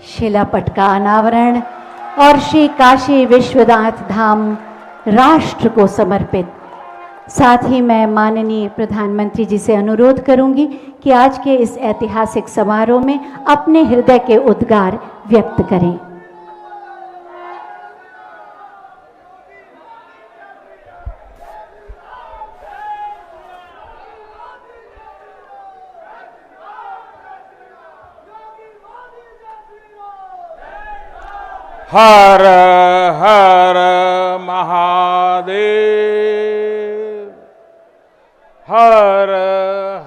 शिलापट का अनावरण और श्री काशी विश्वनाथ धाम राष्ट्र को समर्पित। साथ ही मैं माननीय प्रधानमंत्री जी से अनुरोध करूंगी कि आज के इस ऐतिहासिक समारोह में अपने हृदय के उद्गार व्यक्त करें। हर हर महादेव, हर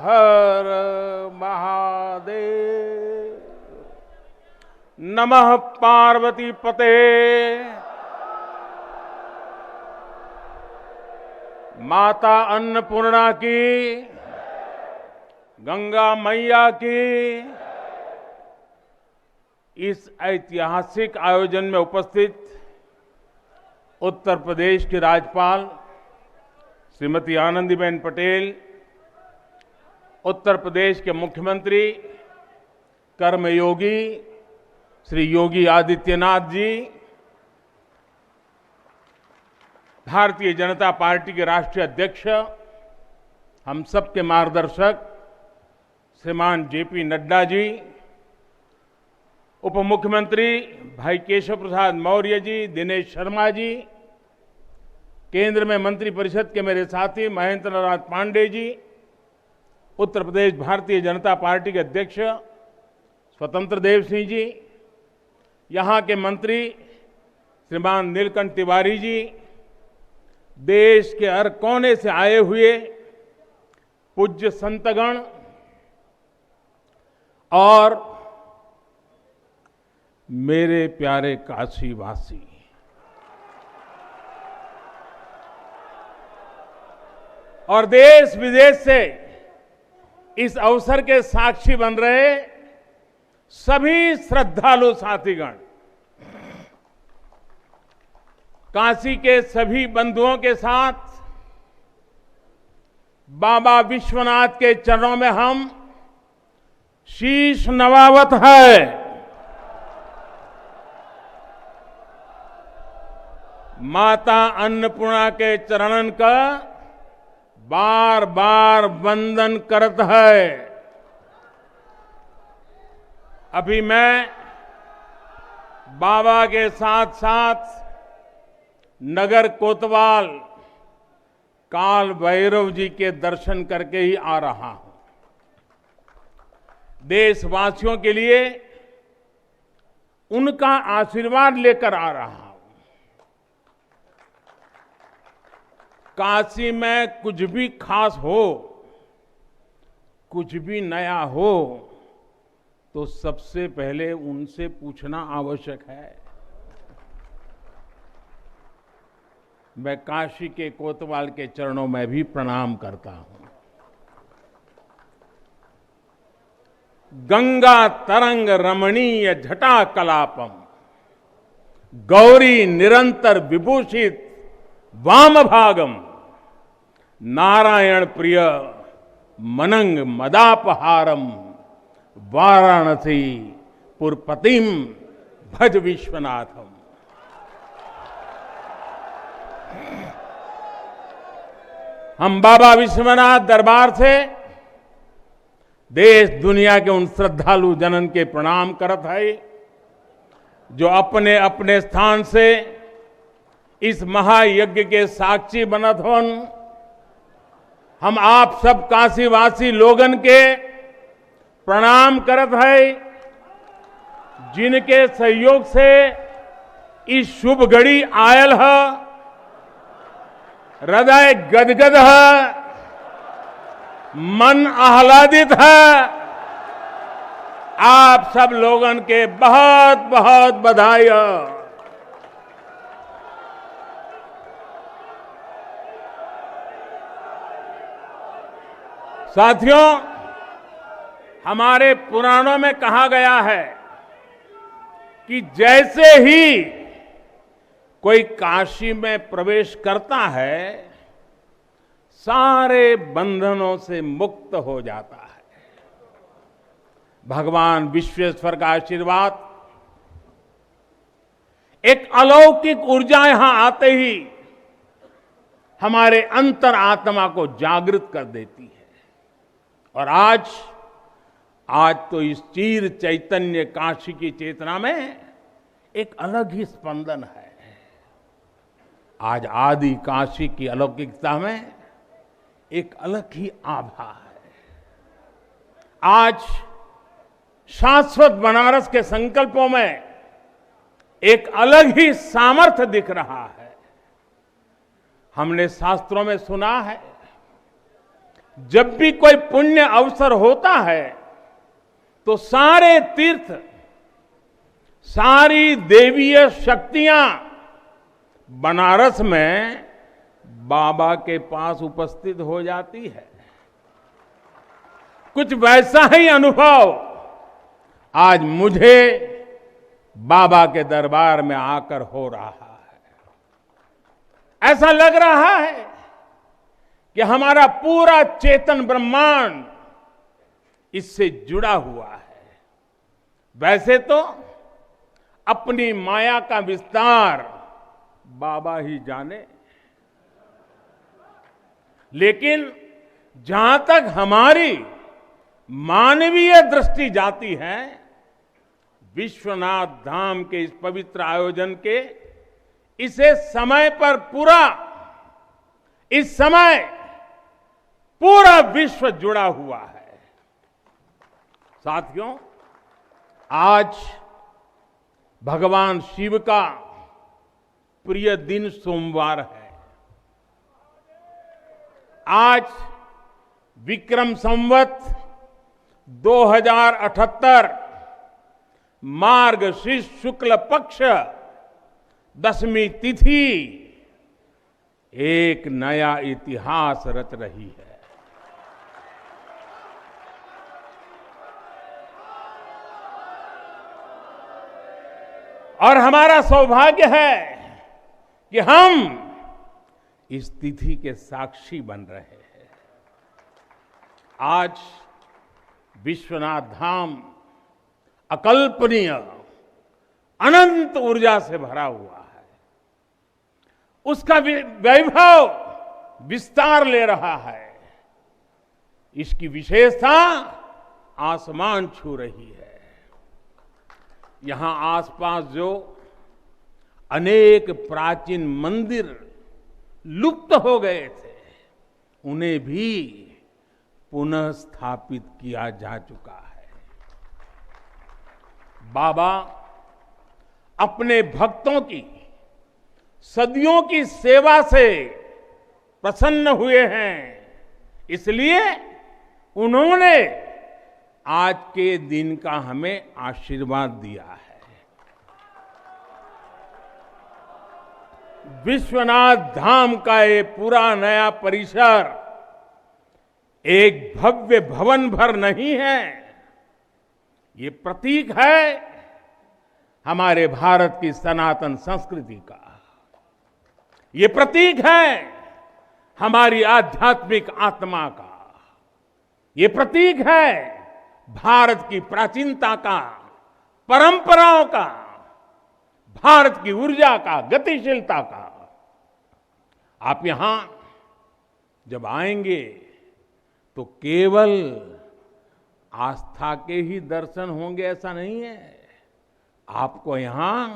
हर महादेव। नमः पार्वती पते। माता अन्नपूर्णा की, गंगा मैया की। इस ऐतिहासिक आयोजन में उपस्थित उत्तर प्रदेश की राज्यपाल श्रीमती आनंदीबेन पटेल, उत्तर प्रदेश के मुख्यमंत्री कर्मयोगी श्री योगी आदित्यनाथ जी, भारतीय जनता पार्टी के राष्ट्रीय अध्यक्ष, हम सबके मार्गदर्शक श्रीमान जेपी नड्डा जी, उप मुख्यमंत्री भाई केशव प्रसाद मौर्य जी, दिनेश शर्मा जी, केंद्र में मंत्रिपरिषद के मेरे साथी महेंद्र नाथ पांडे जी, उत्तर प्रदेश भारतीय जनता पार्टी के अध्यक्ष स्वतंत्र देव सिंह जी, यहां के मंत्री श्रीमान नीलकंठ तिवारी जी, देश के हर कोने से आए हुए पूज्य संतगण और मेरे प्यारे काशीवासी। और देश विदेश से इस अवसर के साक्षी बन रहे सभी श्रद्धालु साथीगण, काशी के सभी बंधुओं के साथ बाबा विश्वनाथ के चरणों में हम शीश नवावत है। माता अन्नपूर्णा के चरणन का बार बार वंदन करत है। अभी मैं बाबा के साथ साथ नगर कोतवाल काल भैरव जी के दर्शन करके ही आ रहा हूं। देशवासियों के लिए उनका आशीर्वाद लेकर आ रहा हूं। काशी में कुछ भी खास हो, कुछ भी नया हो, तो सबसे पहले उनसे पूछना आवश्यक है। मैं काशी के कोतवाल के चरणों में भी प्रणाम करता हूं। गंगा तरंग रमणीय जटा कलापम, गौरी निरंतर विभूषित वाम भागम, नारायण प्रिय मनंग मदापहारम, वाराणसी पुरपतिम भज विश्वनाथम। हम बाबा विश्वनाथ दरबार से देश दुनिया के उन श्रद्धालु जनन के प्रणाम करत है जो अपने अपने स्थान से इस महायज्ञ के साक्षी बनत होन। हम आप सब काशीवासी लोगन के प्रणाम करत है, जिनके सहयोग से इस शुभ घड़ी आयल है। हृदय गदगद है, मन आह्लादित है। आप सब लोगन के बहुत बहुत बधाई है। साथियों, हमारे पुराणों में कहा गया है कि जैसे ही कोई काशी में प्रवेश करता है, सारे बंधनों से मुक्त हो जाता है। भगवान विश्वेश्वर का आशीर्वाद एक अलौकिक ऊर्जा यहां आते ही हमारे अंतर आत्मा को जागृत कर देती है। और आज तो इस चीर चैतन्य काशी की चेतना में एक अलग ही स्पंदन है। आज आदि काशी की अलौकिकता में एक अलग ही आभा है। आज शाश्वत बनारस के संकल्पों में एक अलग ही सामर्थ्य दिख रहा है। हमने शास्त्रों में सुना है, जब भी कोई पुण्य अवसर होता है तो सारे तीर्थ, सारी देवीय शक्तियां बनारस में बाबा के पास उपस्थित हो जाती है। कुछ वैसा ही अनुभव आज मुझे बाबा के दरबार में आकर हो रहा है। ऐसा लग रहा है कि हमारा पूरा चेतन ब्रह्मांड इससे जुड़ा हुआ है। वैसे तो अपनी माया का विस्तार बाबा ही जाने, लेकिन जहां तक हमारी मानवीय दृष्टि जाती है, विश्वनाथ धाम के इस पवित्र आयोजन के इसे समय पर इस समय पूरा विश्व जुड़ा हुआ है। साथियों, आज भगवान शिव का प्रिय दिन सोमवार है। आज विक्रम संवत 2078 मार्गशीर्ष शुक्ल पक्ष 10वीं तिथि एक नया इतिहास रच रही है। और हमारा सौभाग्य है कि हम इस तिथि के साक्षी बन रहे हैं। आज विश्वनाथ धाम अकल्पनीय अनंत ऊर्जा से भरा हुआ है। उसका वैभव विस्तार ले रहा है। इसकी विशेषता आसमान छू रही है। यहां आसपास जो अनेक प्राचीन मंदिर लुप्त हो गए थे, उन्हें भी पुनः स्थापित किया जा चुका है। बाबा अपने भक्तों की सदियों की सेवा से प्रसन्न हुए हैं, इसलिए उन्होंने आज के दिन का हमें आशीर्वाद दिया है। विश्वनाथ धाम का ये पूरा नया परिसर एक भव्य भवन भर नहीं है, ये प्रतीक है हमारे भारत की सनातन संस्कृति का। ये प्रतीक है हमारी आध्यात्मिक आत्मा का। ये प्रतीक है भारत की प्राचीनता का, परंपराओं का, भारत की ऊर्जा का, गतिशीलता का। आप यहां जब आएंगे तो केवल आस्था के ही दर्शन होंगे ऐसा नहीं है। आपको यहां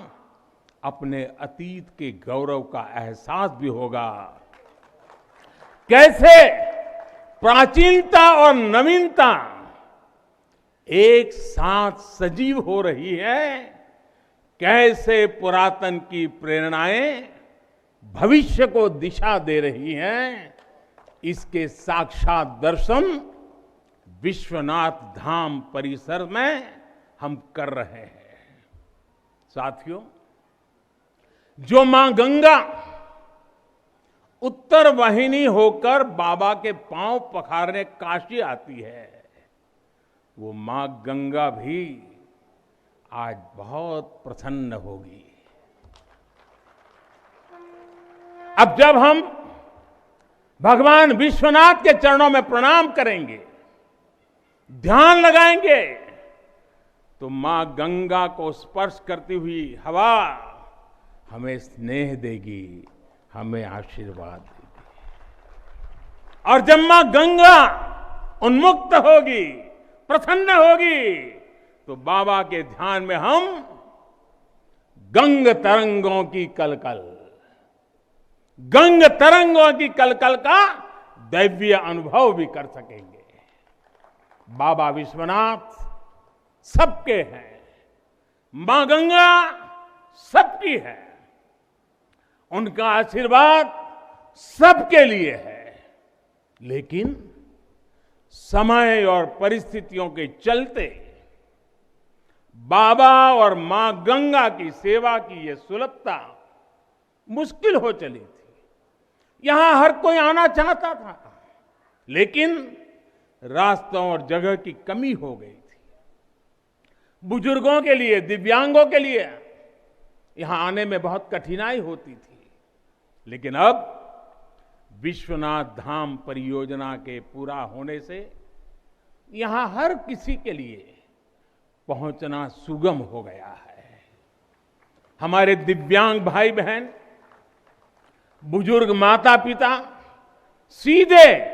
अपने अतीत के गौरव का एहसास भी होगा। कैसे प्राचीनता और नवीनता एक साथ सजीव हो रही है, कैसे पुरातन की प्रेरणाएं भविष्य को दिशा दे रही हैं, इसके साक्षात दर्शन विश्वनाथ धाम परिसर में हम कर रहे हैं। साथियों, जो मां गंगा उत्तर वाहिनी होकर बाबा के पांव पखारने काशी आती है, वो मां गंगा भी आज बहुत प्रसन्न होगी। अब जब हम भगवान विश्वनाथ के चरणों में प्रणाम करेंगे, ध्यान लगाएंगे, तो मां गंगा को स्पर्श करती हुई हवा हमें स्नेह देगी, हमें आशीर्वाद देगी। और जब मां गंगा उन्मुक्त होगी, प्रसन्न होगी, तो बाबा के ध्यान में हम गंग तरंगों की कलकल, गंग तरंगों की कलकल का दैवीय अनुभव भी कर सकेंगे। बाबा विश्वनाथ सबके हैं, मां गंगा सबकी है, उनका आशीर्वाद सबके लिए है। लेकिन समय और परिस्थितियों के चलते बाबा और मां गंगा की सेवा की यह सुलभता मुश्किल हो चली थी। यहां हर कोई आना चाहता था, लेकिन रास्तों और जगह की कमी हो गई थी। बुजुर्गों के लिए, दिव्यांगों के लिए यहां आने में बहुत कठिनाई होती थी। लेकिन अब विश्वनाथ धाम परियोजना के पूरा होने से यहां हर किसी के लिए पहुंचना सुगम हो गया है। हमारे दिव्यांग भाई बहन, बुजुर्ग माता पिता सीधे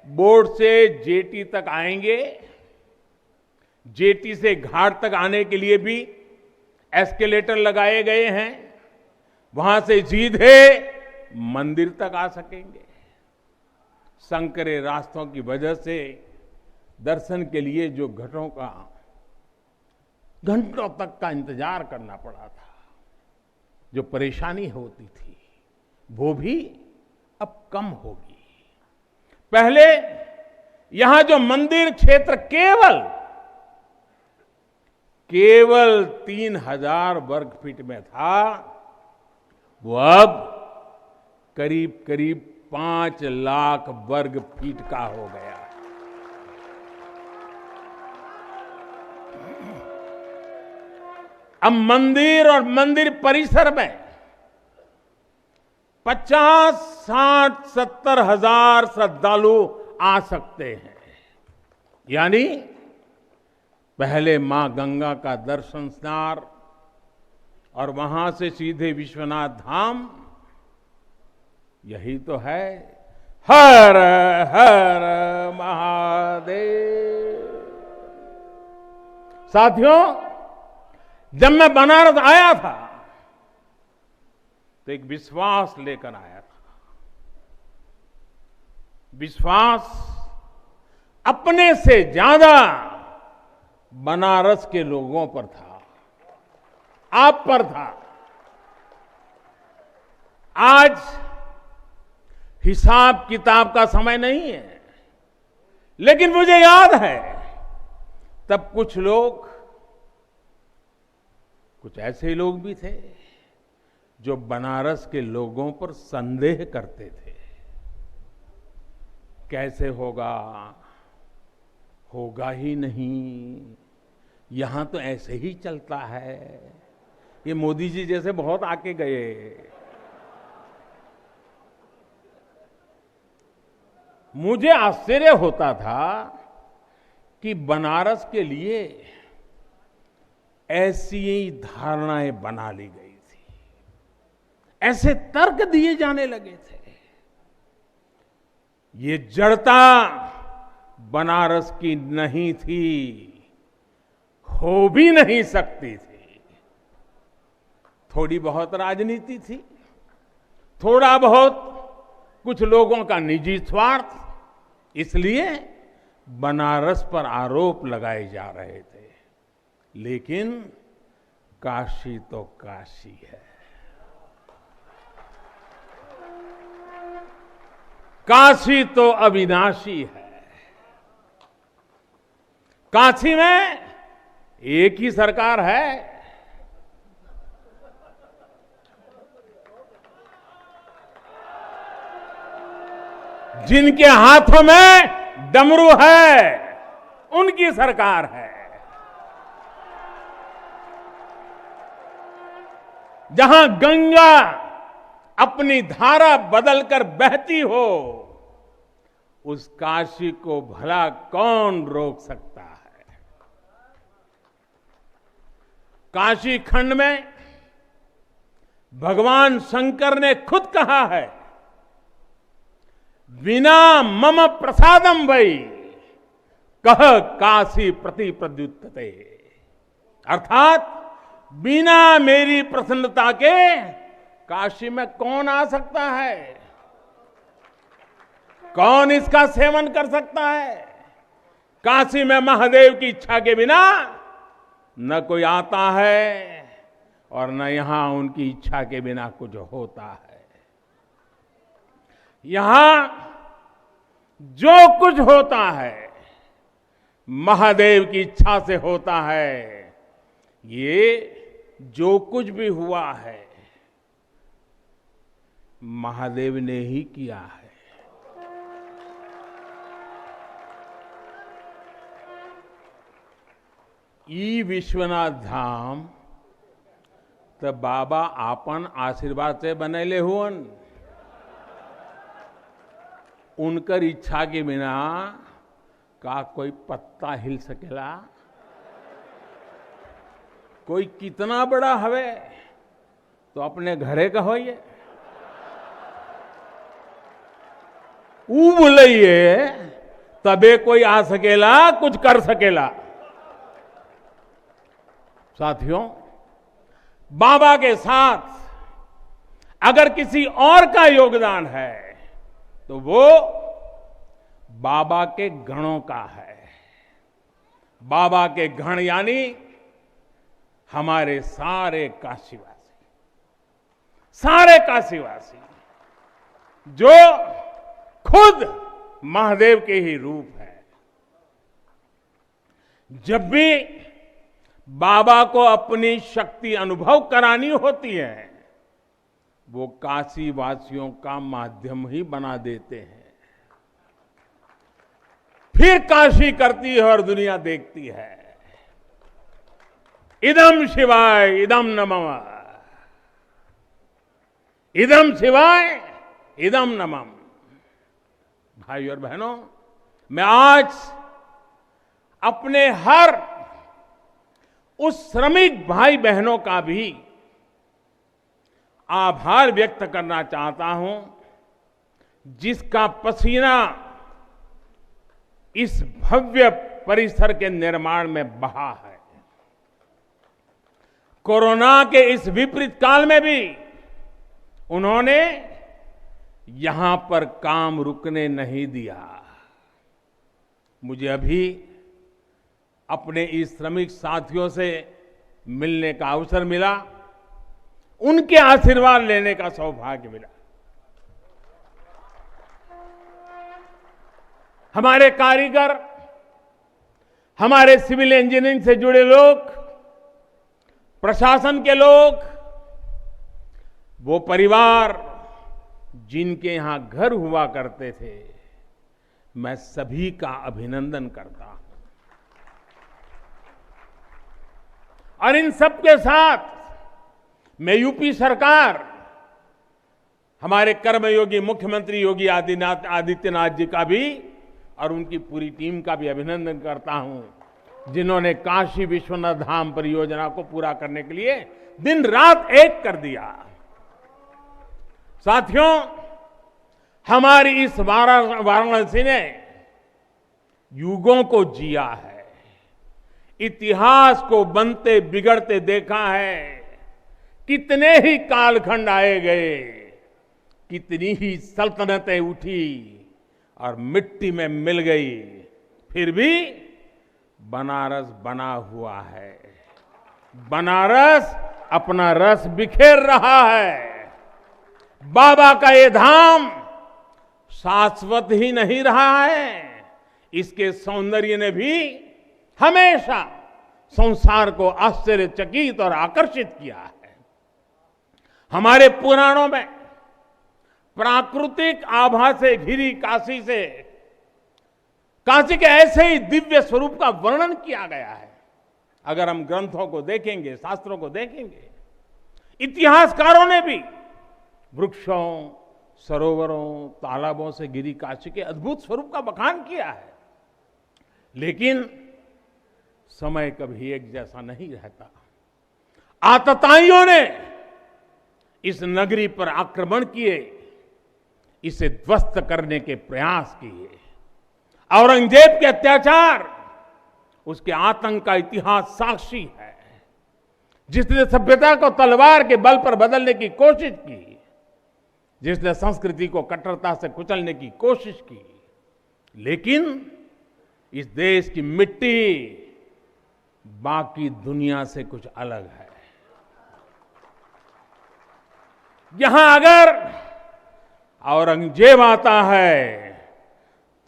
बोर्ड से जेटी तक आएंगे। जेटी से घाट तक आने के लिए भी एस्केलेटर लगाए गए हैं, वहां से सीधे मंदिर तक आ सकेंगे। संकरे रास्तों की वजह से दर्शन के लिए जो घंटों तक का इंतजार करना पड़ा था, जो परेशानी होती थी, वो भी अब कम होगी। पहले यहां जो मंदिर क्षेत्र केवल 3000 वर्ग फीट में था, वो अब करीब करीब 5 लाख वर्ग फीट का हो गया। अब मंदिर और मंदिर परिसर में 50, 60, 70 हजार श्रद्धालु आ सकते हैं। यानी पहले मां गंगा का दर्शन स्नान और वहां से सीधे विश्वनाथ धाम, यही तो है। हर हर महादेव। साथियों, जब मैं बनारस आया था तो एक विश्वास लेकर आया था। विश्वास अपने से ज्यादा बनारस के लोगों पर था, आप पर था। आज हिसाब किताब का समय नहीं है, लेकिन मुझे याद है तब कुछ ऐसे लोग भी थे जो बनारस के लोगों पर संदेह करते थे। कैसे होगा ही नहीं, यहां तो ऐसे ही चलता है। ये मोदी जी जैसे बहुत आके गए। मुझे आश्चर्य होता था कि बनारस के लिए ऐसी ही धारणाएं बना ली गई थी, ऐसे तर्क दिए जाने लगे थे। ये जड़ता बनारस की नहीं थी, हो भी नहीं सकती थी। थोड़ी बहुत राजनीति थी, थोड़ा बहुत कुछ लोगों का निजी स्वार्थ, इसलिए बनारस पर आरोप लगाए जा रहे थे। लेकिन काशी तो काशी है, काशी तो अविनाशी है। काशी में एक ही सरकार है, जिनके हाथों में डमरू है, उनकी सरकार है। जहां गंगा अपनी धारा बदलकर बहती हो, उस काशी को भला कौन रोक सकता है। काशी खंड में भगवान शंकर ने खुद कहा है, विना मम प्रसादम वै कह काशी प्रति प्रद्युत्तते। अर्थात बिना मेरी प्रसन्नता के काशी में कौन आ सकता है, कौन इसका सेवन कर सकता है। काशी में महादेव की इच्छा के बिना न कोई आता है और न यहां उनकी इच्छा के बिना कुछ होता है। यहां जो कुछ होता है महादेव की इच्छा से होता है। ये जो कुछ भी हुआ है महादेव ने ही किया है। ई विश्वनाथ धाम तो बाबा आपन आशीर्वाद से बनैले हुअन। उनकर इच्छा के बिना का कोई पत्ता हिल सकेला। कोई कितना बड़ा हवे तो अपने घरे का होइए, ऊ बोलिए तबे कोई आ सकेला, कुछ कर सकेला। साथियों, बाबा के साथ अगर किसी और का योगदान है तो वो बाबा के गणों का है। बाबा के गण यानी हमारे सारे काशीवासी, सारे काशीवासी जो खुद महादेव के ही रूप है। जब भी बाबा को अपनी शक्ति अनुभव करानी होती है वो काशी वासियों का माध्यम ही बना देते हैं। फिर काशी करती है और दुनिया देखती है। इदम शिवाय इदम नमः, इदम शिवाय इदम नमः। भाई और बहनों, मैं आज अपने हर उस श्रमिक भाई बहनों का भी आभार व्यक्त करना चाहता हूं जिसका पसीना इस भव्य परिसर के निर्माण में बहा है। कोरोना के इस विपरीत काल में भी उन्होंने यहां पर काम रुकने नहीं दिया। मुझे अभी अपने इस श्रमिक साथियों से मिलने का अवसर मिला, उनके आशीर्वाद लेने का सौभाग्य मिला। हमारे कारीगर, हमारे सिविल इंजीनियरिंग से जुड़े लोग, प्रशासन के लोग, वो परिवार जिनके यहां घर हुआ करते थे, मैं सभी का अभिनंदन करता हूं। और इन सबके साथ मैं यूपी सरकार, हमारे कर्मयोगी मुख्यमंत्री योगी आदित्यनाथ जी का भी और उनकी पूरी टीम का भी अभिनंदन करता हूं जिन्होंने काशी विश्वनाथ धाम परियोजना को पूरा करने के लिए दिन रात एक कर दिया। साथियों, हमारी इस वाराणसी ने युगों को जिया है, इतिहास को बनते बिगड़ते देखा है। कितने ही कालखंड आए गए, कितनी ही सल्तनतें उठी और मिट्टी में मिल गई, फिर भी बनारस बना हुआ है। बनारस अपना रस बिखेर रहा है। बाबा का ये धाम शाश्वत ही नहीं रहा है, इसके सौंदर्य ने भी हमेशा संसार को आश्चर्यचकित और आकर्षित किया है। हमारे पुराणों में प्राकृतिक आभा से घिरी काशी के ऐसे ही दिव्य स्वरूप का वर्णन किया गया है। अगर हम ग्रंथों को देखेंगे, शास्त्रों को देखेंगे, इतिहासकारों ने भी वृक्षों, सरोवरों, तालाबों से घिरी काशी के अद्भुत स्वरूप का बखान किया है। लेकिन समय कभी एक जैसा नहीं रहता। आतताइयों ने इस नगरी पर आक्रमण किए, इसे ध्वस्त करने के प्रयास किए। औरंगजेब के अत्याचार, उसके आतंक का इतिहास साक्षी है। जिसने सभ्यता को तलवार के बल पर बदलने की कोशिश की, जिसने संस्कृति को कट्टरता से कुचलने की कोशिश की, लेकिन इस देश की मिट्टी बाकी दुनिया से कुछ अलग है। यहां अगर औरंगजेब आता है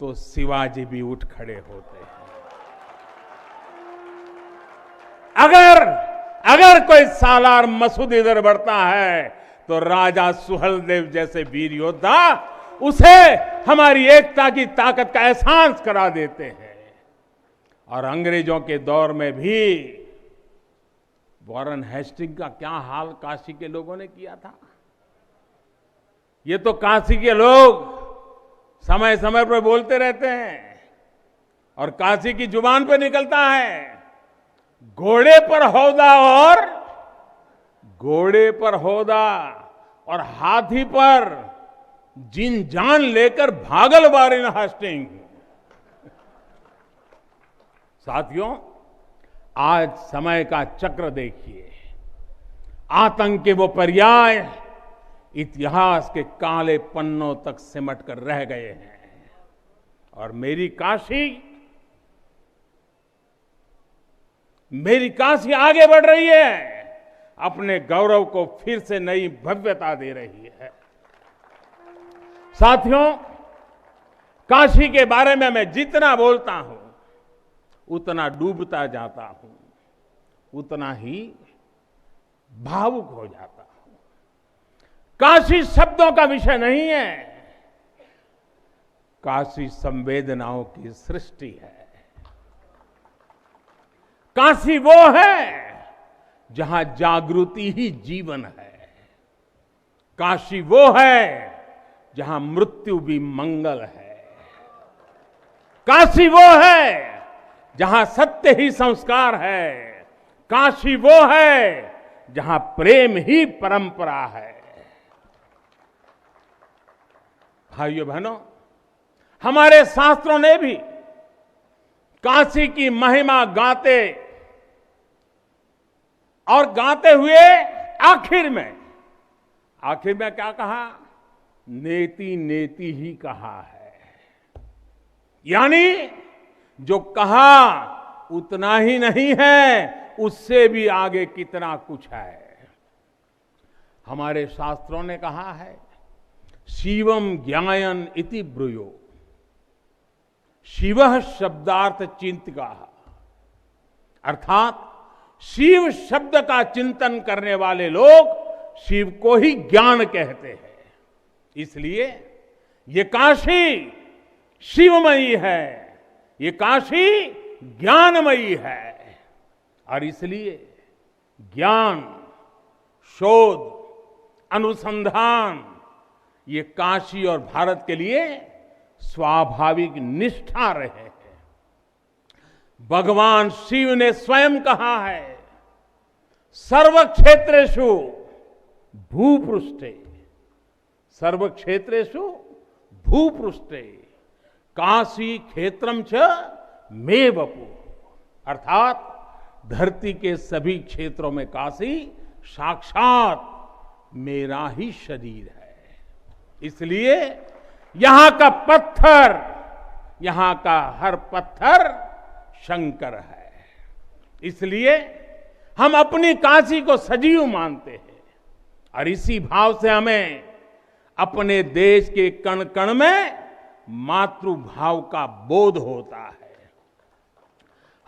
तो शिवाजी भी उठ खड़े होते हैं। अगर कोई सालार मसूद इधर बढ़ता है तो राजा सुहेलदेव जैसे वीर योद्धा उसे हमारी एकता की ताकत का एहसास करा देते हैं। और अंग्रेजों के दौर में भी वॉरेन हेस्टिंग का क्या हाल काशी के लोगों ने किया था। ये तो काशी के लोग समय समय पर बोलते रहते हैं और काशी की जुबान पे निकलता है, घोड़े पर हौदा और हाथी पर जिन जान लेकर भागल वॉरेन हेस्टिंग। साथियों, आज समय का चक्र देखिए। आतंक के वो पर्याय इतिहास के काले पन्नों तक सिमट कर रह गए हैं और मेरी काशी आगे बढ़ रही है, अपने गौरव को फिर से नई भव्यता दे रही है। साथियों, काशी के बारे में मैं जितना बोलता हूं उतना डूबता जाता हूं, उतना ही भावुक हो जाता हूं। काशी शब्दों का विषय नहीं है, काशी संवेदनाओं की सृष्टि है। काशी वो है जहां जागृति ही जीवन है। काशी वो है जहां मृत्यु भी मंगल है। काशी वो है जहां सत्य ही संस्कार है। काशी वो है जहां प्रेम ही परंपरा है। भाइयों बहनों, हमारे शास्त्रों ने भी काशी की महिमा गाते हुए आखिर में क्या कहा? नेति नेति ही कहा है। यानी जो कहा उतना ही नहीं है, उससे भी आगे कितना कुछ है। हमारे शास्त्रों ने कहा है, शिवम ज्ञायन इति ब्रूयो, शिवः शब्दार्थ चिंतका, अर्थात शिव शब्द का चिंतन करने वाले लोग शिव को ही ज्ञान कहते हैं। इसलिए ये काशी शिवमयी है, ये काशी ज्ञानमयी है। और इसलिए ज्ञान, शोध, अनुसंधान ये काशी और भारत के लिए स्वाभाविक निष्ठा रहे हैं। भगवान शिव ने स्वयं कहा है, सर्व क्षेत्रेषु भूपृष्ठे, सर्व क्षेत्रेषु भूपृष्ठे काशी क्षेत्रम च मे वपु, अर्थात धरती के सभी क्षेत्रों में काशी साक्षात मेरा ही शरीर है। इसलिए यहां का पत्थर, यहां का हर पत्थर शंकर है। इसलिए हम अपनी काशी को सजीव मानते हैं और इसी भाव से हमें अपने देश के कण कण में मातृभाव का बोध होता है।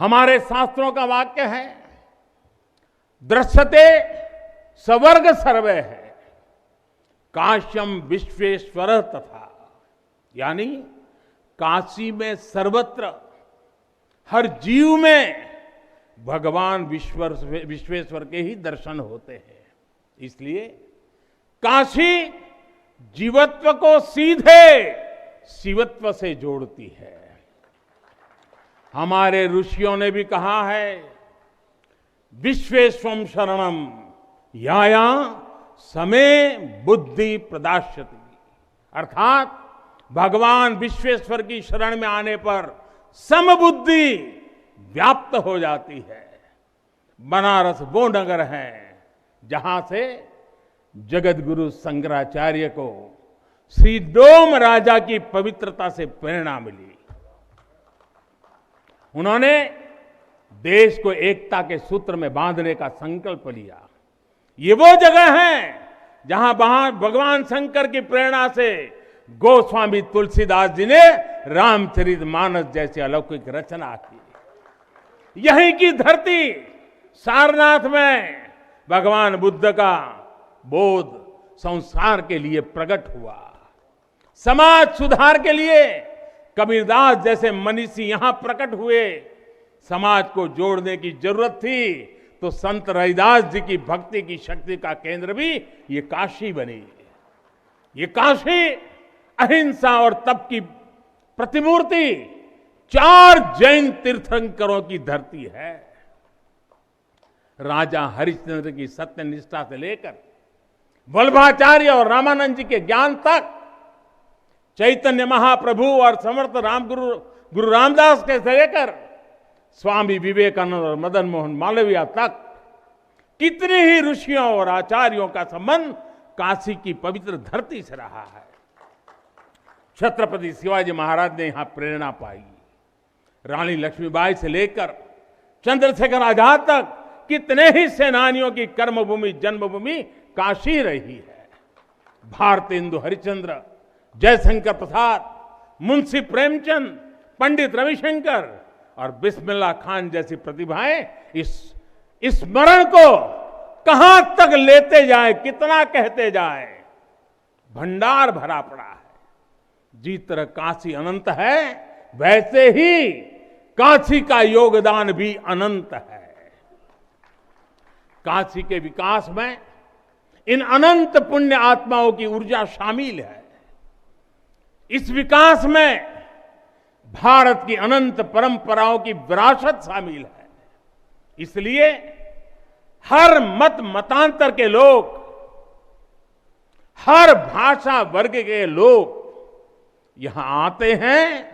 हमारे शास्त्रों का वाक्य है, दृश्यते स्वर्ग सर्वे है, काश्यम विश्वेश्वर तथा, यानी काशी में सर्वत्र हर जीव में भगवान विश्वेश्वर के ही दर्शन होते हैं। इसलिए काशी जीवत्व को सीधे शिवत्व से जोड़ती है। हमारे ऋषियों ने भी कहा है, विश्वेश्वम शरणम याया समय बुद्धि प्रदास्यति, अर्थात भगवान विश्वेश्वर की शरण में आने पर समबुद्धि व्याप्त हो जाती है। बनारस वो नगर है जहां से जगत गुरु शंकराचार्य को श्री डोम राजा की पवित्रता से प्रेरणा मिली। उन्होंने देश को एकता के सूत्र में बांधने का संकल्प लिया। ये वो जगह है जहां भगवान शंकर की प्रेरणा से गोस्वामी तुलसीदास जी ने रामचरितमानस जैसी अलौकिक रचना की। यहीं की धरती सारनाथ में भगवान बुद्ध का बोध संसार के लिए प्रकट हुआ। समाज सुधार के लिए कबीरदास जैसे मनीषी यहां प्रकट हुए। समाज को जोड़ने की जरूरत थी तो संत रविदास जी की भक्ति की शक्ति का केंद्र भी ये काशी बनी। ये काशी अहिंसा और तप की प्रतिमूर्ति 4 जैन तीर्थंकरों की धरती है। राजा हरिश्चंद्र की सत्यनिष्ठा से लेकर वल्लभाचार्य और रामानंद जी के ज्ञान तक, चैतन्य महाप्रभु और समर्थ गुरु रामदास के से लेकर स्वामी विवेकानंद और मदन मोहन मालवीय तक कितने ही ऋषियों और आचार्यों का संबंध काशी की पवित्र धरती से रहा है। छत्रपति शिवाजी महाराज ने यहां प्रेरणा पाई। रानी लक्ष्मीबाई से लेकर चंद्रशेखर आजाद तक कितने ही सेनानियों की कर्मभूमि जन्मभूमि काशी रही है। भारतेंदु हरिश्चंद्र, जयशंकर प्रसाद, मुंशी प्रेमचंद, पंडित रविशंकर और बिस्मिल्लाह खान जैसी प्रतिभाएं इस स्मरण को कहां तक लेते जाएं, कितना कहते जाएं, भंडार भरा पड़ा है। जिस तरह काशी अनंत है वैसे ही काशी का योगदान भी अनंत है। काशी के विकास में इन अनंत पुण्य आत्माओं की ऊर्जा शामिल है। इस विकास में भारत की अनंत परंपराओं की विरासत शामिल है। इसलिए हर मत मतांतर के लोग, हर भाषा वर्ग के लोग यहां आते हैं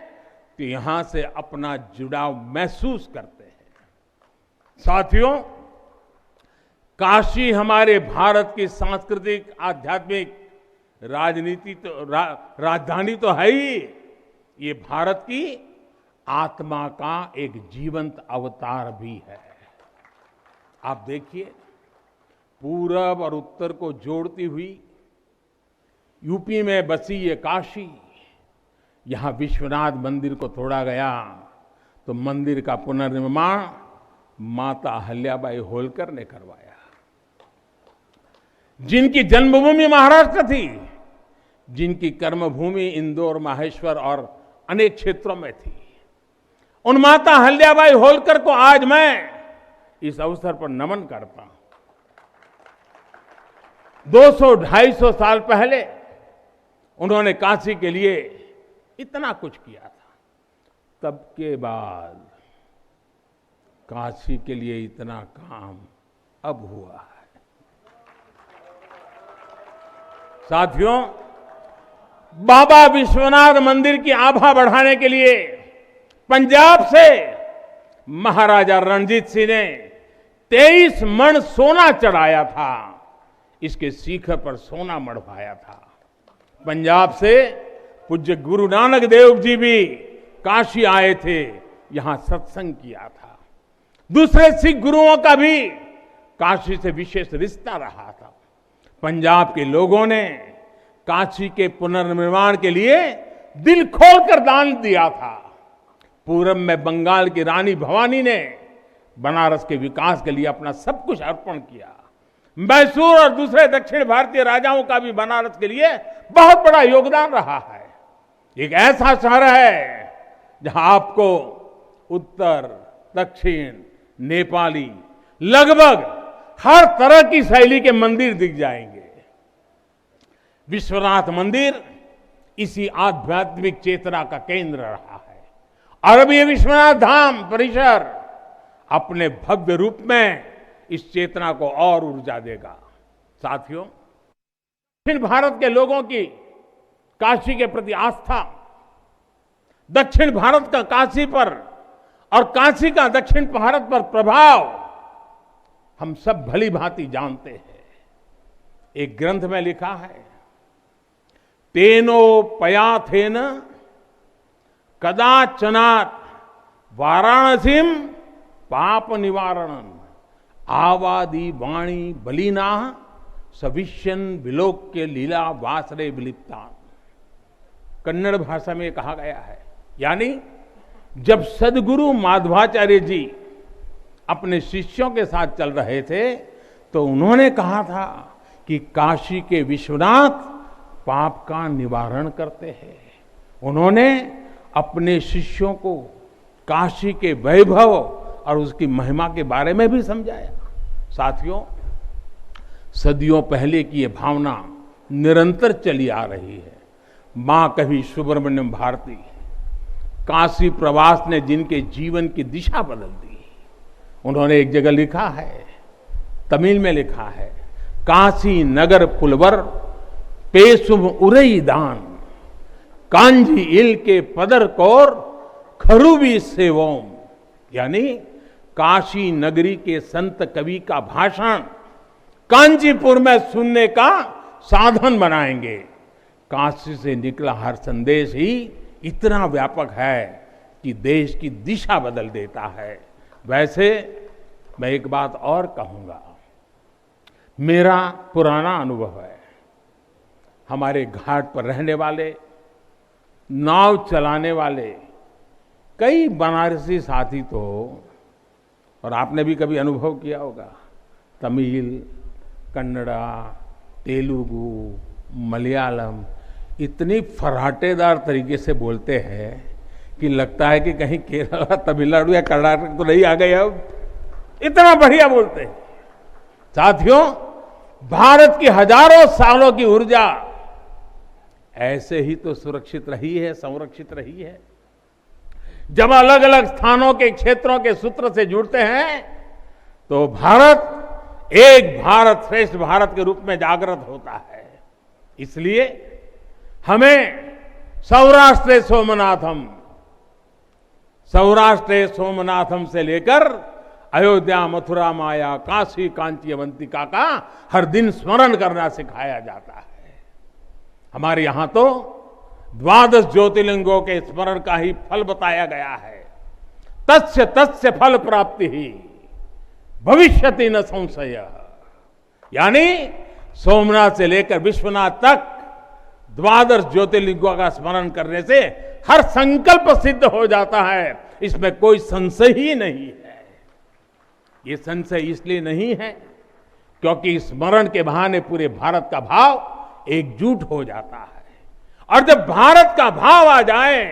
तो यहां से अपना जुड़ाव महसूस करते हैं। साथियों, काशी हमारे भारत की सांस्कृतिक आध्यात्मिक राजधानी तो है ही, ये भारत की आत्मा का एक जीवंत अवतार भी है। आप देखिए, पूरब और उत्तर को जोड़ती हुई यूपी में बसी ये काशी, यहां विश्वनाथ मंदिर को तोड़ा गया तो मंदिर का पुनर्निर्माण माता अहल्याबाई होलकर ने करवाया। जिनकी जन्मभूमि महाराष्ट्र थी, जिनकी कर्मभूमि इंदौर, माहेश्वर और अनेक क्षेत्रों में थी, उन माता अहल्याबाई होलकर को आज मैं इस अवसर पर नमन करता हूं। 200-250 साल पहले उन्होंने काशी के लिए इतना कुछ किया था, तब के बाद काशी के लिए इतना काम अब हुआ है। साथियों, बाबा विश्वनाथ मंदिर की आभा बढ़ाने के लिए पंजाब से महाराजा रणजीत सिंह ने 23 मण सोना चढ़ाया था। इसके शिखर पर सोना मढ़वाया था। पंजाब से पूज्य गुरु नानक देव जी भी काशी आए थे, यहां सत्संग किया था। दूसरे सिख गुरुओं का भी काशी से विशेष रिश्ता रहा था। पंजाब के लोगों ने काशी के पुनर्निर्माण के लिए दिल खोलकर दान दिया था। पूरब में बंगाल की रानी भवानी ने बनारस के विकास के लिए अपना सब कुछ अर्पण किया। मैसूर और दूसरे दक्षिण भारतीय राजाओं का भी बनारस के लिए बहुत बड़ा योगदान रहा है। एक ऐसा शहर है जहां आपको उत्तर, दक्षिण, नेपाली, लगभग हर तरह की शैली के मंदिर दिख जाएंगे। विश्वनाथ मंदिर इसी आध्यात्मिक चेतना का केंद्र रहा है और अब ये विश्वनाथ धाम परिसर अपने भव्य रूप में इस चेतना को और ऊर्जा देगा। साथियों, दक्षिण भारत के लोगों की काशी के प्रति आस्था, दक्षिण भारत का काशी पर और काशी का दक्षिण भारत पर प्रभाव हम सब भली भांति जानते हैं। एक ग्रंथ में लिखा है, तेनोपयाथेन कदाचनात् वाराणसीम पाप निवारणम आवादी वाणी बलिना सविष्यन विलोक्य लीला वासरे विलिप्ता। कन्नड़ भाषा में कहा गया है, यानी जब सदगुरु माधवाचार्य जी अपने शिष्यों के साथ चल रहे थे तो उन्होंने कहा था कि काशी के विश्वनाथ पाप का निवारण करते हैं। उन्होंने अपने शिष्यों को काशी के वैभव और उसकी महिमा के बारे में भी समझाया। साथियों, सदियों पहले की ये भावना निरंतर चली आ रही है। मां कवि सुब्रमण्यम भारती काशी प्रवास ने जिनके जीवन की दिशा बदल दी, उन्होंने एक जगह लिखा है, तमिल में लिखा है, काशी नगर पुलवर पेसुम उरई दान कांजी इल के पदर कौर खरूबी सेवोम। यानी काशी नगरी के संत कवि का भाषण कांचीपुर में सुनने का साधन बनाएंगे। काशी से निकला हर संदेश ही इतना व्यापक है कि देश की दिशा बदल देता है। वैसे मैं एक बात और कहूंगा, मेरा पुराना अनुभव है, हमारे घाट पर रहने वाले, नाव चलाने वाले कई बनारसी साथी तो, और आपने भी कभी अनुभव किया होगा, तमिल, कन्नड़ा, तेलुगु, मलयालम इतनी फर्राटेदार तरीके से बोलते हैं कि लगता है कि कहीं केरला, तमिलनाडु या कर्नाटक तो नहीं आ गए। अब इतना बढ़िया बोलते हैं। साथियों, भारत की हजारों सालों की ऊर्जा ऐसे ही तो सुरक्षित रही है, संरक्षित रही है। जब अलग अलग स्थानों के क्षेत्रों के सूत्र से जुड़ते हैं तो भारत एक भारत श्रेष्ठ भारत के रूप में जागृत होता है। इसलिए हमें सौराष्ट्र सोमनाथम से लेकर अयोध्या, मथुरा, माया, काशी, कांची, अवंतिका का हर दिन स्मरण करना सिखाया जाता है। हमारे यहां तो 12 ज्योतिर्लिंगों के स्मरण का ही फल बताया गया है। तस्य तस्य फल प्राप्ति ही भविष्यति न संशय। यानी सोमनाथ से लेकर विश्वनाथ तक 12 ज्योतिर्लिंगों का स्मरण करने से हर संकल्प सिद्ध हो जाता है, इसमें कोई संशय ही नहीं है। ये संशय इसलिए नहीं है क्योंकि स्मरण के बहाने पूरे भारत का भाव एकजुट हो जाता है, और जब भारत का भाव आ जाए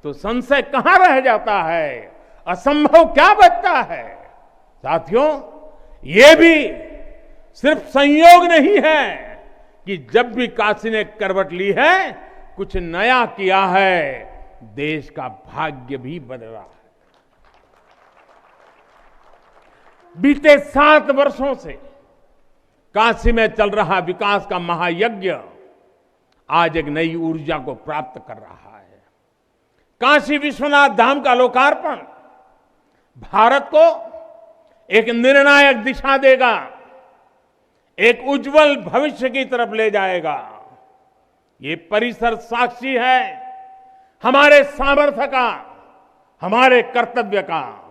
तो संशय कहां रह जाता है, असंभव क्या बचता है। साथियों, ये भी सिर्फ संयोग नहीं है कि जब भी काशी ने करवट ली है, कुछ नया किया है, देश का भाग्य भी बदला है। बीते 7 वर्षों से काशी में चल रहा विकास का महायज्ञ आज एक नई ऊर्जा को प्राप्त कर रहा है। काशी विश्वनाथ धाम का लोकार्पण भारत को एक निर्णायक दिशा देगा, एक उज्जवल भविष्य की तरफ ले जाएगा। ये परिसर साक्षी है हमारे सामर्थ्य का, हमारे कर्तव्य का।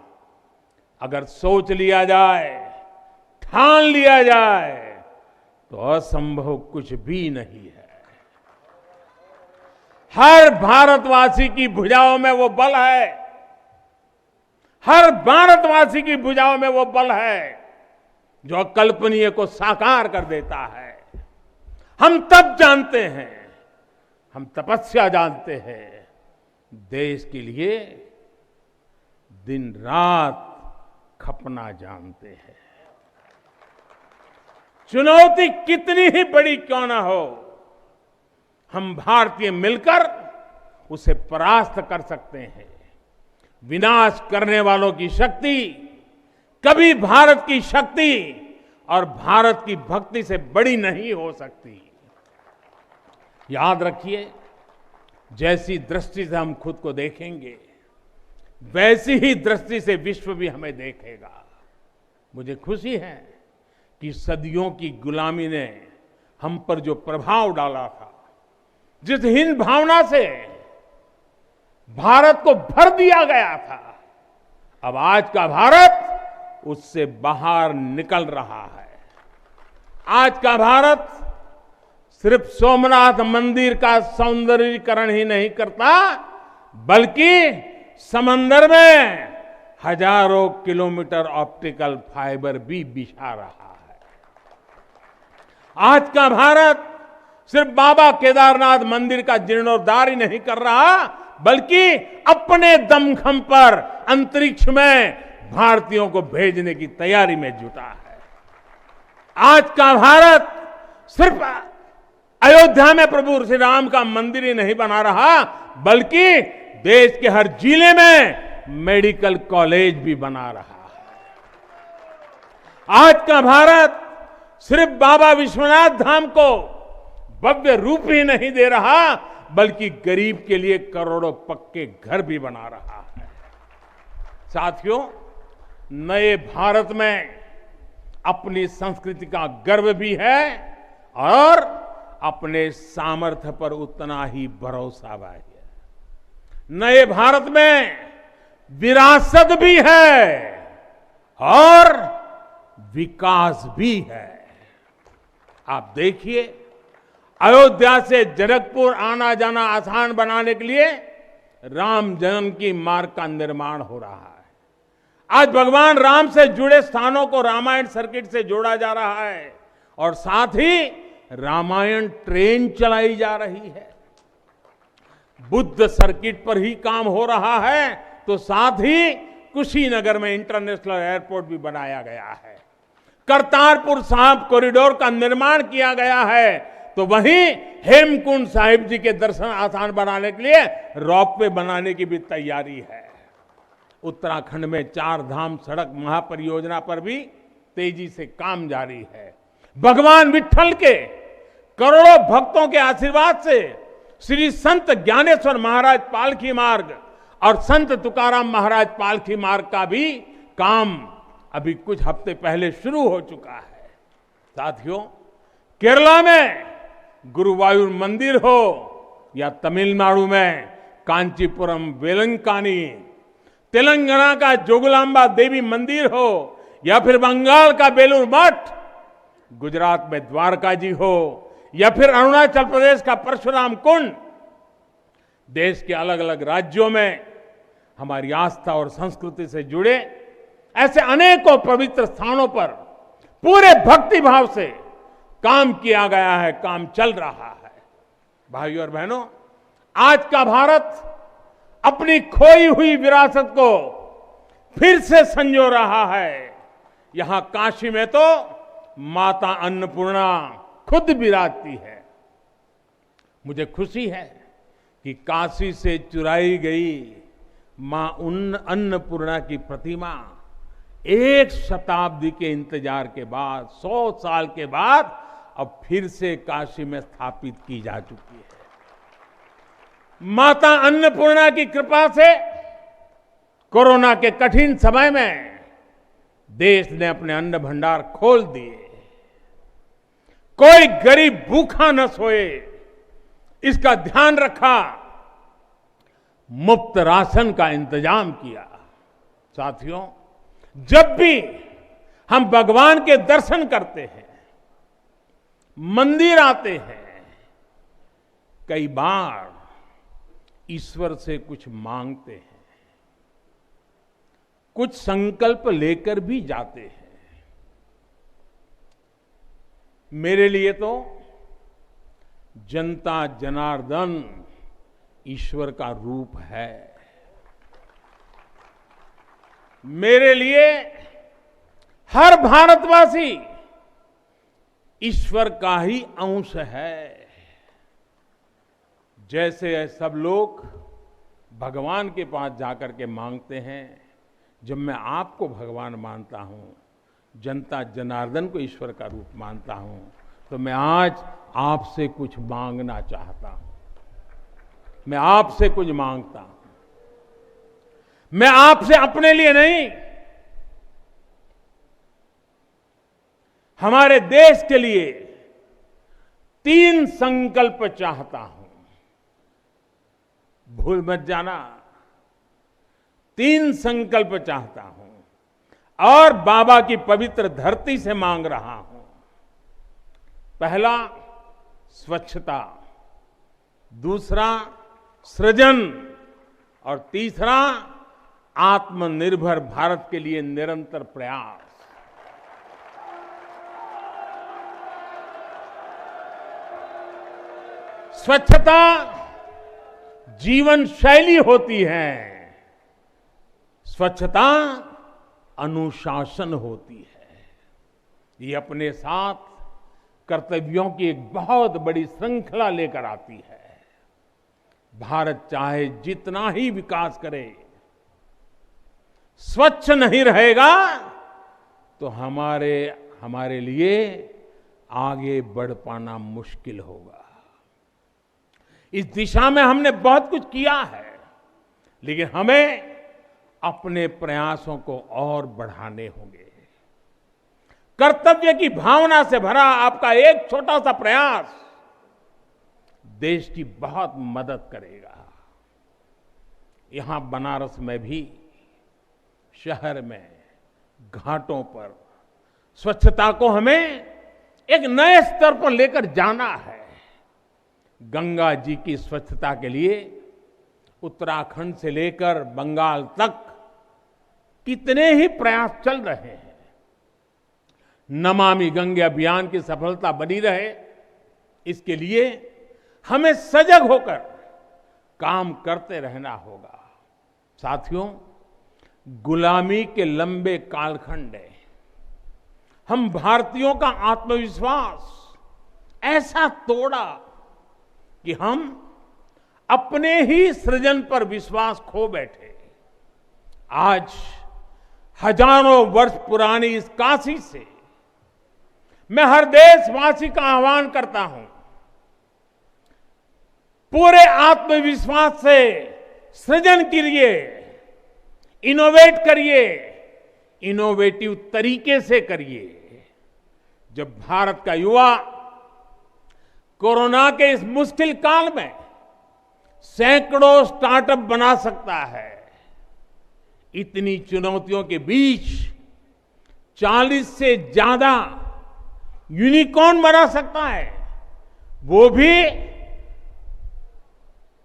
अगर सोच लिया जाए, ठान लिया जाए तो असंभव कुछ भी नहीं है। हर भारतवासी की भुजाओं में वो बल है, हर भारतवासी की भुजाओं में वो बल है जो अकल्पनीय को साकार कर देता है। हम तप जानते हैं, हम तपस्या जानते हैं, देश के लिए दिन रात खपना जानते हैं। चुनौती कितनी ही बड़ी क्यों ना हो, हम भारतीय मिलकर उसे परास्त कर सकते हैं। विनाश करने वालों की शक्ति कभी भारत की शक्ति और भारत की भक्ति से बड़ी नहीं हो सकती। याद रखिए, जैसी दृष्टि से हम खुद को देखेंगे, वैसी ही दृष्टि से विश्व भी हमें देखेगा। मुझे खुशी है कि सदियों की गुलामी ने हम पर जो प्रभाव डाला था, जिस हीन भावना से भारत को भर दिया गया था, अब आज का भारत उससे बाहर निकल रहा है। आज का भारत सिर्फ सोमनाथ मंदिर का सौंदर्यीकरण ही नहीं करता, बल्कि समंदर में हजारों किलोमीटर ऑप्टिकल फाइबर भी बिछा रहा है। आज का भारत सिर्फ बाबा केदारनाथ मंदिर का जीर्णोद्धार ही नहीं कर रहा, बल्कि अपने दमखम पर अंतरिक्ष में भारतीयों को भेजने की तैयारी में जुटा है। आज का भारत सिर्फ अयोध्या में प्रभु श्री राम का मंदिर ही नहीं बना रहा, बल्कि देश के हर जिले में मेडिकल कॉलेज भी बना रहा है। आज का भारत सिर्फ बाबा विश्वनाथ धाम को भव्य रूप ही नहीं दे रहा, बल्कि गरीब के लिए करोड़ों पक्के घर भी बना रहा है। साथियों, नए भारत में अपनी संस्कृति का गर्व भी है और अपने सामर्थ्य पर उतना ही भरोसा भी है। नए भारत में विरासत भी है और विकास भी है। आप देखिए, अयोध्या से जनकपुर आना जाना आसान बनाने के लिए राम जन्म की मार्ग का निर्माण हो रहा है। आज भगवान राम से जुड़े स्थानों को रामायण सर्किट से जोड़ा जा रहा है और साथ ही रामायण ट्रेन चलाई जा रही है। बुद्ध सर्किट पर ही काम हो रहा है, तो साथ ही कुशीनगर में इंटरनेशनल एयरपोर्ट भी बनाया गया है। करतारपुर साहिब कॉरिडोर का निर्माण किया गया है, तो वहीं हेमकुंड साहिब जी के दर्शन आसान बनाने के लिए रोपवे बनाने की भी तैयारी है। उत्तराखंड में 4 धाम सड़क महापरियोजना पर भी तेजी से काम जारी है। भगवान विट्ठल के करोड़ों भक्तों के आशीर्वाद से श्री संत ज्ञानेश्वर महाराज पालकी मार्ग और संत तुकाराम महाराज पालकी मार्ग का भी काम अभी कुछ हफ्ते पहले शुरू हो चुका है। साथियों, केरला में गुरुवायूर मंदिर हो या तमिलनाडु में कांचीपुरम वेलंकानी, तेलंगाना का जोगलांबा देवी मंदिर हो या फिर बंगाल का बेलूर मठ, गुजरात में द्वारका जी हो या फिर अरुणाचल प्रदेश का परशुराम कुंड, देश के अलग अलग राज्यों में हमारी आस्था और संस्कृति से जुड़े ऐसे अनेकों पवित्र स्थानों पर पूरे भक्ति भाव से काम किया गया है, काम चल रहा है। भाइयों और बहनों, आज का भारत अपनी खोई हुई विरासत को फिर से संजो रहा है। यहां काशी में तो माता अन्नपूर्णा खुद विराजती है। मुझे खुशी है कि काशी से चुराई गई मां अन्नपूर्णा की प्रतिमा 1 शताब्दी के इंतजार के बाद, 100 साल के बाद अब फिर से काशी में स्थापित की जा चुकी है। माता अन्नपूर्णा की कृपा से कोरोना के कठिन समय में देश ने अपने अन्न भंडार खोल दिए। कोई गरीब भूखा न सोए, इसका ध्यान रखा, मुफ्त राशन का इंतजाम किया। साथियों, जब भी हम भगवान के दर्शन करते हैं, मंदिर आते हैं, कई बार ईश्वर से कुछ मांगते हैं, कुछ संकल्प लेकर भी जाते हैं। मेरे लिए तो जनता जनार्दन ईश्वर का रूप है। मेरे लिए हर भारतवासी ईश्वर का ही अंश है। जैसे सब लोग भगवान के पास जाकर के मांगते हैं, जब मैं आपको भगवान मानता हूं, जनता जनार्दन को ईश्वर का रूप मानता हूं, तो मैं आज आपसे कुछ मांगना चाहता हूं। मैं आपसे कुछ मांगता हूं। मैं आपसे अपने लिए नहीं, हमारे देश के लिए 3 संकल्प चाहता हूं। भूल मत जाना, 3 संकल्प चाहता हूं और बाबा की पवित्र धरती से मांग रहा हूं। पहला, स्वच्छता। दूसरा, सृजन। और तीसरा, आत्मनिर्भर भारत के लिए निरंतर प्रयास। स्वच्छता जीवन शैली होती है, स्वच्छता अनुशासन होती है। ये अपने साथ कर्तव्यों की एक बहुत बड़ी श्रृंखला लेकर आती है। भारत चाहे जितना ही विकास करे, स्वच्छ नहीं रहेगा तो हमारे लिए आगे बढ़ पाना मुश्किल होगा। इस दिशा में हमने बहुत कुछ किया है, लेकिन हमें अपने प्रयासों को और बढ़ाने होंगे। कर्तव्य की भावना से भरा आपका एक छोटा सा प्रयास देश की बहुत मदद करेगा। यहां बनारस में भी, शहर में, घाटों पर स्वच्छता को हमें एक नए स्तर पर लेकर जाना है। गंगा जी की स्वच्छता के लिए उत्तराखंड से लेकर बंगाल तक कितने ही प्रयास चल रहे हैं। नमामि गंगे अभियान की सफलता बनी रहे, इसके लिए हमें सजग होकर काम करते रहना होगा। साथियों, गुलामी के लंबे कालखंड में हम भारतीयों का आत्मविश्वास ऐसा तोड़ा कि हम अपने ही सृजन पर विश्वास खो बैठे। आज हजारों वर्ष पुरानी इस काशी से मैं हर देशवासी का आह्वान करता हूं, पूरे आत्मविश्वास से सृजन करिए, इनोवेट करिए, इनोवेटिव तरीके से करिए। जब भारत का युवा कोरोना के इस मुश्किल काल में सैकड़ों स्टार्टअप बना सकता है, इतनी चुनौतियों के बीच 40 से ज्यादा यूनिकॉर्न बना सकता है, वो भी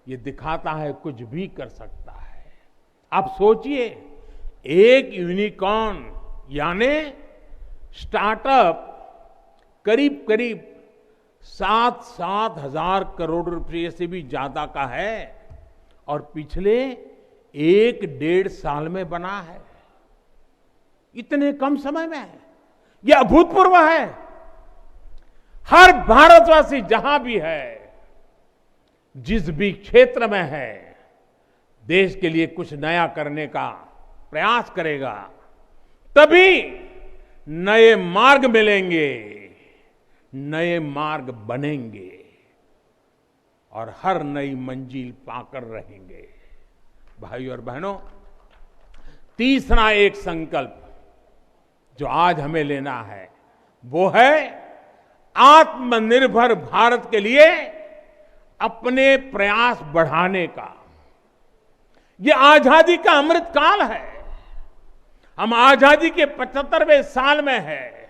ये दिखाता है कुछ भी कर सकता है। आप सोचिए, एक यूनिकॉर्न यानी स्टार्टअप करीब करीब 7 हजार करोड़ रुपए से भी ज्यादा का है और पिछले 1-1.5 साल में बना है। इतने कम समय में यह अभूतपूर्व है। हर भारतवासी जहां भी है, जिस भी क्षेत्र में है, देश के लिए कुछ नया करने का प्रयास करेगा, तभी नए मार्ग मिलेंगे, नए मार्ग बनेंगे और हर नई मंजिल पाकर रहेंगे। भाइयों और बहनों, तीसरा एक संकल्प जो आज हमें लेना है वो है आत्मनिर्भर भारत के लिए अपने प्रयास बढ़ाने का। ये आजादी का अमृत काल है। हम आजादी के 75वें साल में है,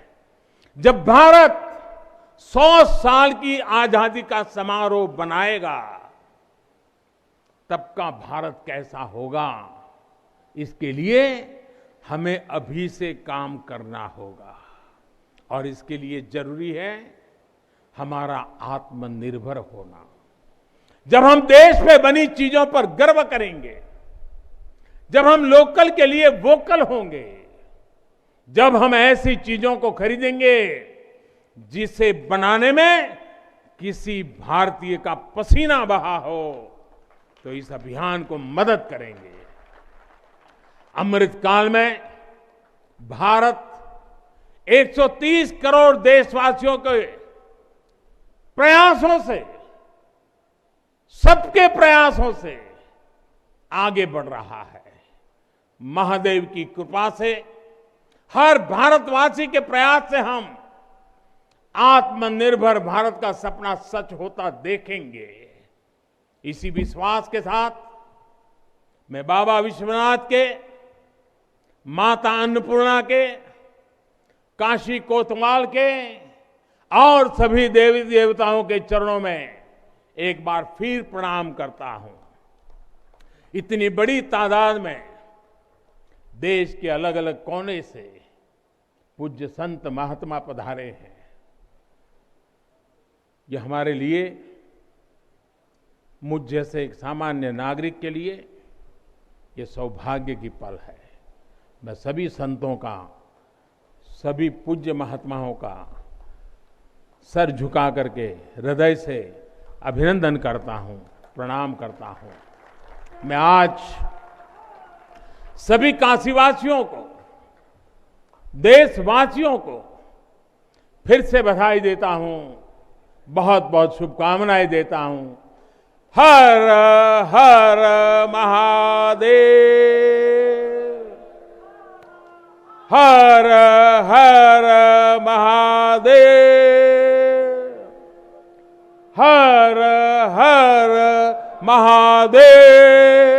जब भारत 100 साल की आजादी का समारोह बनाएगा। तब का भारत कैसा होगा, इसके लिए हमें अभी से काम करना होगा और इसके लिए जरूरी है हमारा आत्मनिर्भर होना। जब हम देश में बनी चीजों पर गर्व करेंगे, जब हम लोकल के लिए वोकल होंगे, जब हम ऐसी चीजों को खरीदेंगे जिसे बनाने में किसी भारतीय का पसीना बहा हो, तो इस अभियान को मदद करेंगे। अमृत काल में भारत 130 करोड़ देशवासियों के प्रयासों से, सबके प्रयासों से आगे बढ़ रहा है। महादेव की कृपा से, हर भारतवासी के प्रयास से हम आत्मनिर्भर भारत का सपना सच होता देखेंगे। इसी विश्वास के साथ मैं बाबा विश्वनाथ के, माता अन्नपूर्णा के, काशी कोतवाल के और सभी देवी देवताओं के चरणों में एक बार फिर प्रणाम करता हूं। इतनी बड़ी तादाद में देश के अलग अलग कोने से पूज्य संत महात्मा पधारे हैं। यह हमारे लिए, मुझ जैसे एक सामान्य नागरिक के लिए ये सौभाग्य की पल है। मैं सभी संतों का, सभी पूज्य महात्माओं का सर झुका करके हृदय से अभिनंदन करता हूं, प्रणाम करता हूं। मैं आज सभी काशीवासियों को, देशवासियों को फिर से बधाई देता हूं, बहुत बहुत शुभकामनाएं देता हूं। हर हर महादेव, हर हर महादेव, हर हर महादेव।